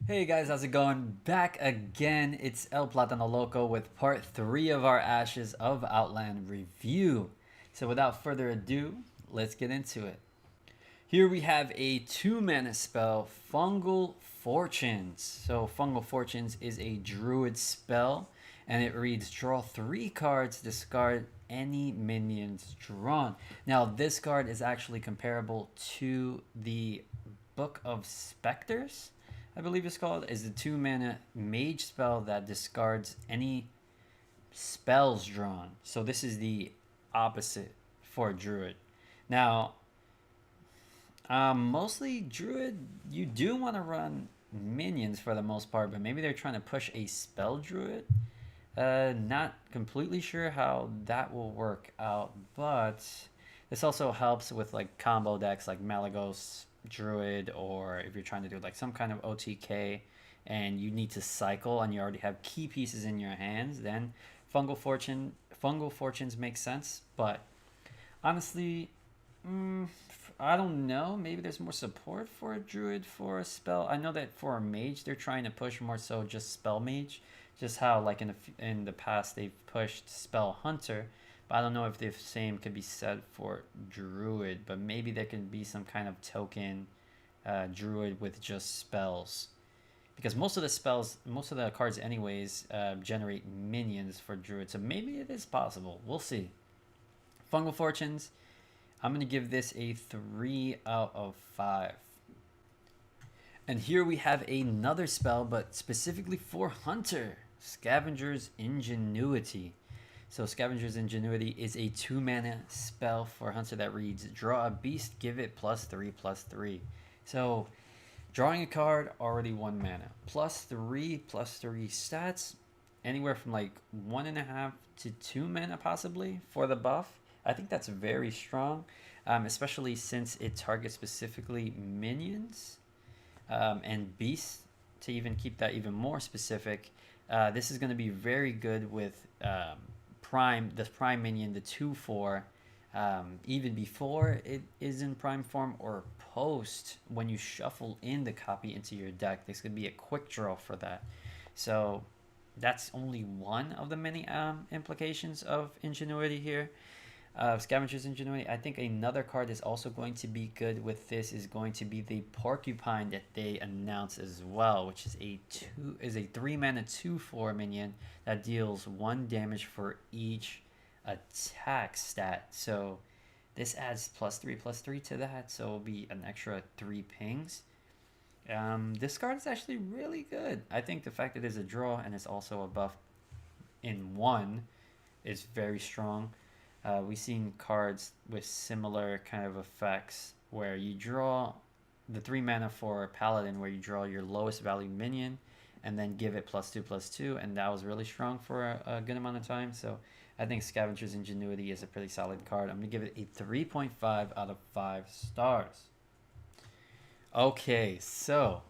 Hey guys, how's it going? Back again. It's El Platano Loco with part 3 of our Ashes of Outland review. So without further ado, let's get into it. Here we have a 2 mana spell, Fungal Fortunes. So Fungal Fortunes is a druid spell and it reads draw 3 cards, discard any minions drawn. Now this card is actually comparable to the Book of Specters, I believe it's called, is the 2 mana mage spell that discards any spells drawn. So this is the opposite for druid. Now, mostly druid, you do want to run minions for the most part, but maybe they're trying to push a spell druid. Not completely sure how that will work out, but this also helps with like combo decks like Malagos Druid, or if you're trying to do like some kind of OTK and you need to cycle and you already have key pieces in your hands, then Fungal Fortunes make sense. But honestly, I don't know. Maybe there's more support for a druid for a spell. I know that for a mage, they're trying to push more so just spell mage, just how like in the past they've pushed spell hunter. But I don't know if the same could be said for druid. But maybe there could be some kind of token druid with just spells, because most of the cards, anyways, generate minions for druid. So maybe it is possible. We'll see. Fungal Fortunes, I'm going to give this a 3 out of 5. And here we have another spell, but specifically for Hunter, Scavengers Ingenuity. So Scavengers Ingenuity is a 2 mana spell for Hunter that reads draw a beast, give it +3/+3. So drawing a card, already 1 mana. +3/+3 stats, anywhere from like 1.5 to 2 mana possibly for the buff. I think that's very strong, especially since it targets specifically minions and beasts. To even keep that even more specific, this is going to be very good with the prime minion, the 2/4, even before it is in prime form or post when you shuffle in the copy into your deck. This could be a quick draw for that. So that's only one of the many implications of Ingenuity here. Scavengers Ingenuity. I think another card is also going to be good with this is going to be the Porcupine that they announced as well, which is a 3 mana 2/4 minion that deals 1 damage for each attack stat. So this adds +3/+3 to that, so it'll be an extra 3 pings. This card is actually really good. I think the fact that it's a draw and it's also a buff in one is very strong. We've seen cards with similar kind of effects where you draw the 3 mana for Paladin, where you draw your lowest value minion and then give it +2/+2, and that was really strong for a good amount of time. So I think Scavenger's Ingenuity is a pretty solid card. I'm going to give it a 3.5 out of 5 stars. Okay, so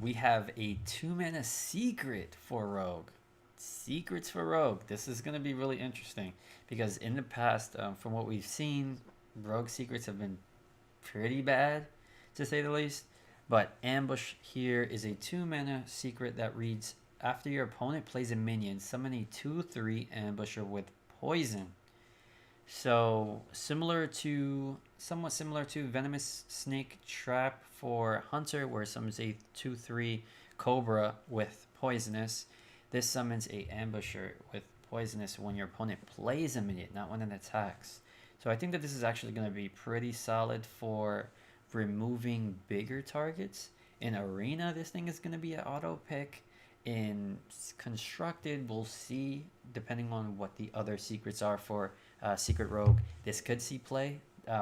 we have a 2 mana secret for Rogue. Secrets for Rogue. This is going to be really interesting because in the past, from what we've seen, Rogue secrets have been pretty bad, to say the least. But Ambush here is a 2 mana secret that reads after your opponent plays a minion, summon a 2/3 ambusher with poison. So somewhat similar to Venomous Snake Trap for Hunter, where it summons a 2/3 Cobra with poisonous. This summons a ambusher with poisonous when your opponent plays a minion, not when it attacks. So I think that this is actually going to be pretty solid for removing bigger targets. In Arena, this thing is going to be an auto pick. In Constructed, we'll see, depending on what the other secrets are for Secret Rogue, this could see play.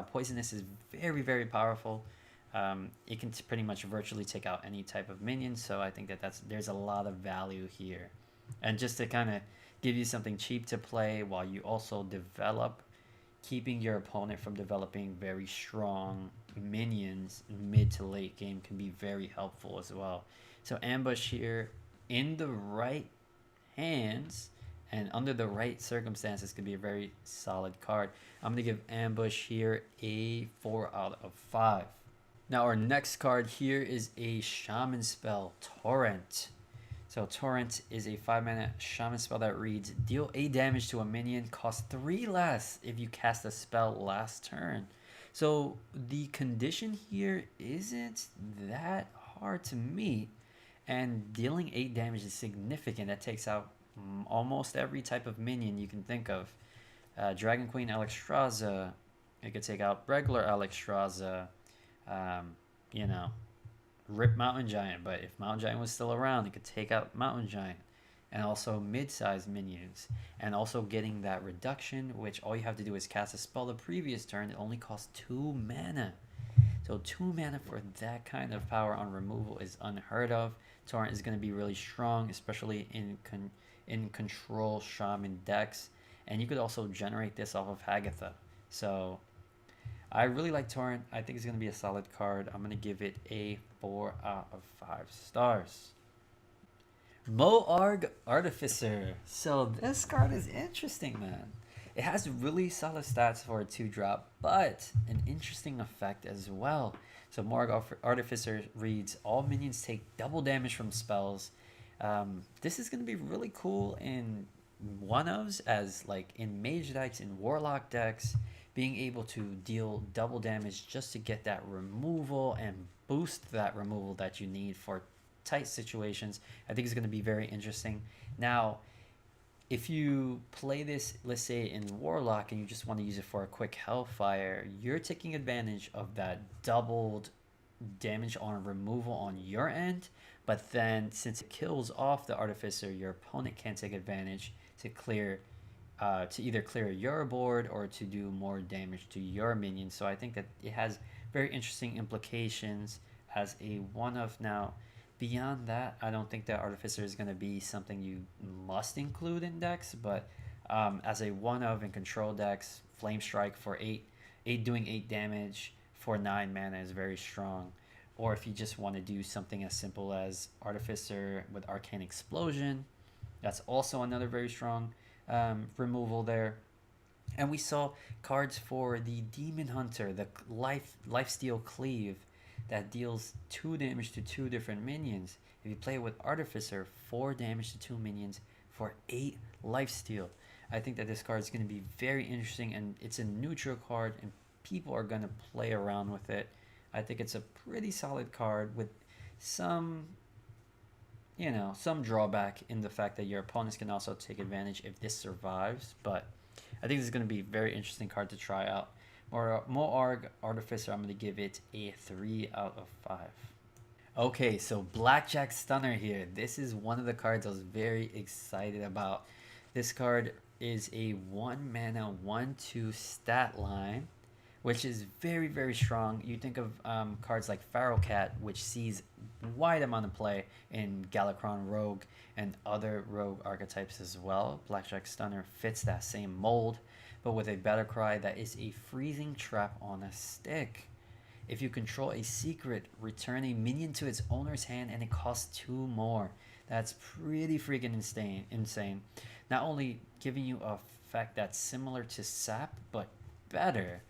Poisonous is very, very powerful. It can pretty much virtually take out any type of minion, so I think that there's a lot of value here. And just to kind of give you something cheap to play while you also develop, keeping your opponent from developing very strong minions mid to late game can be very helpful as well. So Ambush here, in the right hands and under the right circumstances, could be a very solid card. I'm going to give Ambush here a 4 out of 5. Now our next card here is a Shaman spell, Torrent. So Torrent is a 5-mana Shaman spell that reads, deal 8 damage to a minion, cost 3 less if you cast a spell last turn. So the condition here isn't that hard to meet, and dealing 8 damage is significant. That takes out almost every type of minion you can think of. Dragon Queen Alexstrasza, it could take out regular Alexstrasza, you know, rip Mountain Giant, but if Mountain Giant was still around, it could take out Mountain Giant. And also mid-sized minions. And also getting that reduction, which all you have to do is cast a spell the previous turn. It only costs 2 mana. So 2 mana for that kind of power on removal is unheard of. Torrent is going to be really strong, especially in control Shaman decks. And you could also generate this off of Hagatha. So I really like Torrent. I think it's going to be a solid card. I'm going to give it a 4 out of 5 stars. Moarg Artificer. So this card is interesting, man. It has really solid stats for a 2-drop, but an interesting effect as well. So Moarg Artificer reads, all minions take double damage from spells. This is going to be really cool in one-ofs, as like in mage decks, in warlock decks, being able to deal double damage just to get that removal and boost that removal that you need for tight situations. I think it's going to be very interesting. Now, if you play this, let's say in Warlock, and you just want to use it for a quick Hellfire, you're taking advantage of that doubled damage on removal on your end. But then, since it kills off the Artificer, your opponent can't take advantage to clear, to either clear your board or to do more damage to your minions. So I think that it has very interesting implications as a one-of. Now, beyond that, I don't think that Artificer is going to be something you must include in decks, but as a one-of in control decks, Flame Strike for 8 doing 8 damage for 9 mana is very strong. Or if you just want to do something as simple as Artificer with Arcane Explosion, that's also another very strong removal there. And we saw cards for the Demon Hunter, the Lifesteal Cleave, that deals 2 damage to 2 different minions. If you play it with Artificer, 4 damage to 2 minions for 8 lifesteal. I think that this card is going to be very interesting, and it's a neutral card, and people are going to play around with it. I think it's a pretty solid card with some, some drawback in the fact that your opponents can also take advantage if this survives. But I think this is going to be a very interesting card to try out. Moarg Artificer, I'm going to give it a 3 out of 5. Okay, so Blackjack Stunner here. This is one of the cards I was very excited about. This card is a 1 mana 1/2 stat line, which is very, very strong. You think of cards like Pharaoh Cat, which sees wide amount of play in Galakrond Rogue and other rogue archetypes as well. Blackjack Stunner fits that same mold, but with a battle cry that is a freezing trap on a stick. If you control a secret, return a minion to its owner's hand and it costs 2 more. That's pretty freaking insane. Not only giving you a effect that's similar to Sap, but better.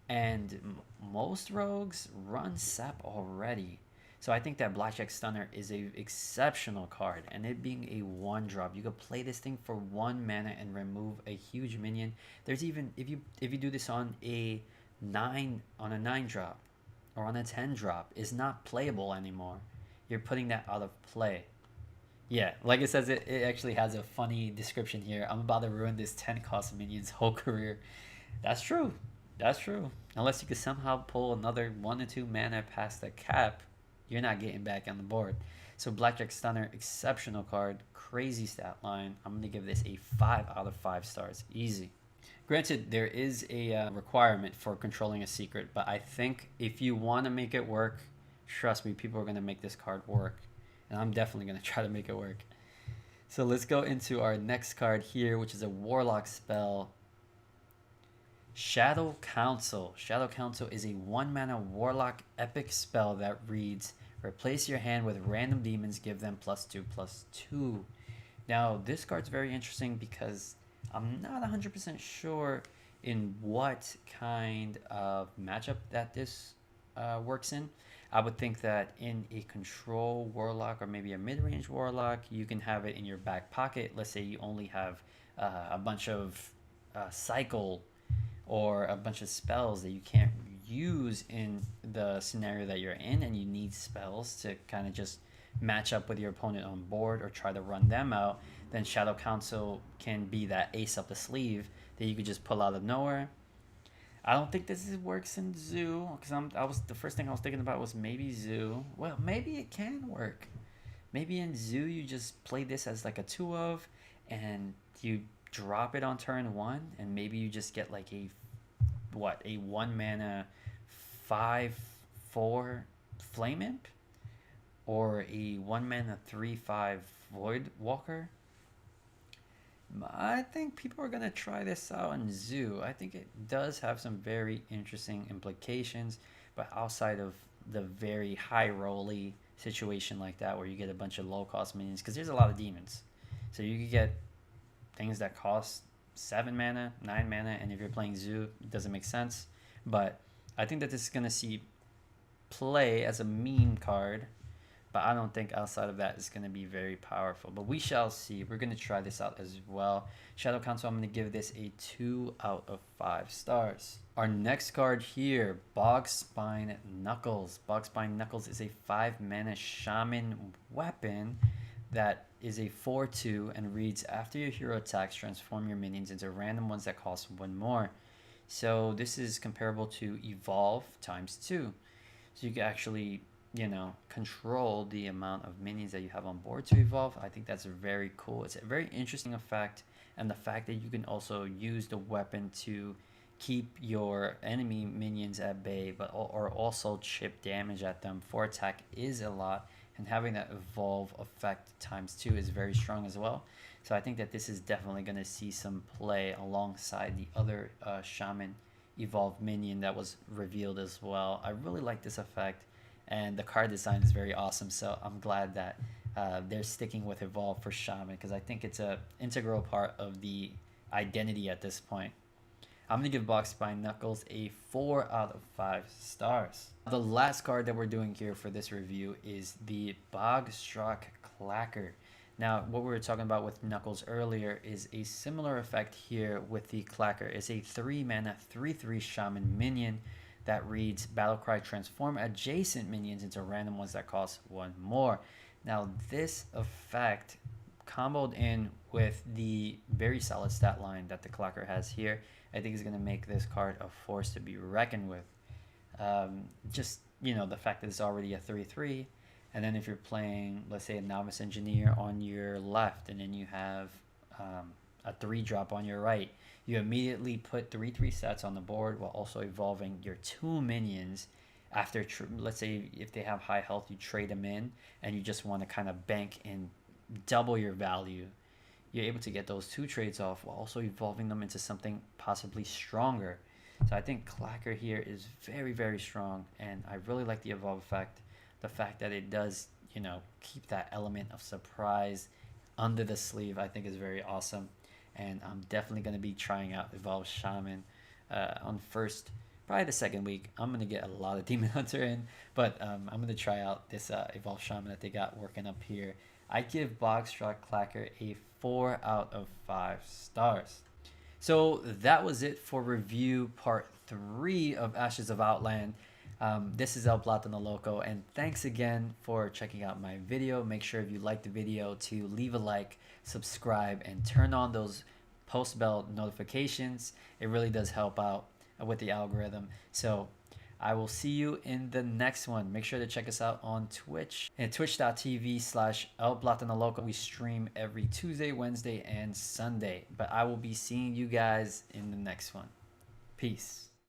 And most rogues run Sap already. So I think that Blackjack Stunner is a exceptional card, and it being a 1-drop, you could play this thing for 1 mana and remove a huge minion. There's even if you do this on a 9-drop or on a 10-drop, is not playable anymore. You're putting that out of play. Yeah, like it says, it actually has a funny description here. I'm about to ruin this 10-cost minion's whole career. That's true. That's true. Unless you could somehow pull another 1 or 2 mana past the cap, you're not getting back on the board. So Blackjack Stunner, exceptional card, crazy stat line. I'm going to give this a 5 out of 5 stars. Easy. Granted, there is a requirement for controlling a secret, but I think if you want to make it work, trust me, people are going to make this card work. And I'm definitely going to try to make it work. So let's go into our next card here, which is a Warlock spell. Shadow Council. Shadow Council is a 1 mana Warlock epic spell that reads, replace your hand with random demons, give them +2/+2. Now, this card's very interesting because I'm not 100% sure in what kind of matchup that this works in. I would think that in a control warlock or maybe a mid-range warlock, you can have it in your back pocket. Let's say you only have a bunch of cycle or a bunch of spells that you can't use in the scenario that you're in, and you need spells to kind of just match up with your opponent on board or try to run them out. Then Shadow Council can be that ace up the sleeve that you could just pull out of nowhere. I don't think works in Zoo, because I was the first thing I was thinking about was maybe Zoo. Well, maybe it can work. Maybe in Zoo you just play this as like a 2 of, and you drop it on turn 1, and maybe you just get like a 1 mana 5/4 Flame Imp, or a 1 mana 3/5 Void Walker. I think people are gonna try this out in Zoo. I think it does have some very interesting implications, but outside of the very high rolly situation like that, where you get a bunch of low cost minions, because there's a lot of demons, so you could get things that cost 7 mana, 9 mana, and if you're playing Zoo, it doesn't make sense. But I think that this is gonna see play as a meme card, but I don't think outside of that it's going to be very powerful. But we shall see. We're going to try this out as well. Shadow Council, I'm going to give this a 2 out of 5 stars. Our next card here, Bog Spine Knuckles. Bog Spine Knuckles is a 5 mana shaman weapon that is a 4/2 and reads, after your hero attacks, transform your minions into random ones that cost 1 more. So this is comparable to Evolve ×2. So you can actually, control the amount of minions that you have on board to evolve. I think that's very cool. It's a very interesting effect, and the fact that you can also use the weapon to keep your enemy minions at bay, but or also chip damage at them for attack is a lot, and having that evolve effect ×2 is very strong as well. So I think that this is definitely going to see some play alongside the other shaman evolved minion that was revealed as well. I really like this effect, and the card design is very awesome, so I'm glad that they're sticking with Evolve for Shaman, because I think it's a integral part of the identity at this point. I'm going to give Bog Spine Knuckles a 4 out of 5 stars. The last card that we're doing here for this review is the Bog Struck Clacker. Now, what we were talking about with Knuckles earlier is a similar effect here with the Clacker. It's a 3 mana 3/3 Shaman minion that reads, Battlecry, transform adjacent minions into random ones that cost 1 more. Now, this effect, comboed in with the very solid stat line that the Clacker has here, I think is going to make this card a force to be reckoned with. Just, the fact that it's already a 3/3, and then if you're playing, let's say, a Novice Engineer on your left, and then you have a 3-drop on your right, you immediately put 3/3 stats on the board while also evolving your 2 minions. After, let's say, if they have high health, you trade them in, and you just want to kind of bank and double your value. You're able to get those 2 trades off while also evolving them into something possibly stronger. So I think Clacker here is very, very strong, and I really like the evolve effect. The fact that it does, keep that element of surprise under the sleeve, I think is very awesome. And I'm definitely going to be trying out Evolve Shaman on probably the second week. I'm going to get a lot of Demon Hunter in, but I'm going to try out this Evolve Shaman that they got working up here. I give Bog Struck Clacker a 4 out of 5 stars. So that was it for review part 3 of Ashes of Outland. This is El Platano Loco, and thanks again for checking out my video. Make sure if you liked the video to leave a like, subscribe, and turn on those post bell notifications. It really does help out with the algorithm. So I will see you in the next one. Make sure to check us out on Twitch at twitch.tv/El Platano Loco. We stream every Tuesday, Wednesday, and Sunday, but I will be seeing you guys in the next one. Peace.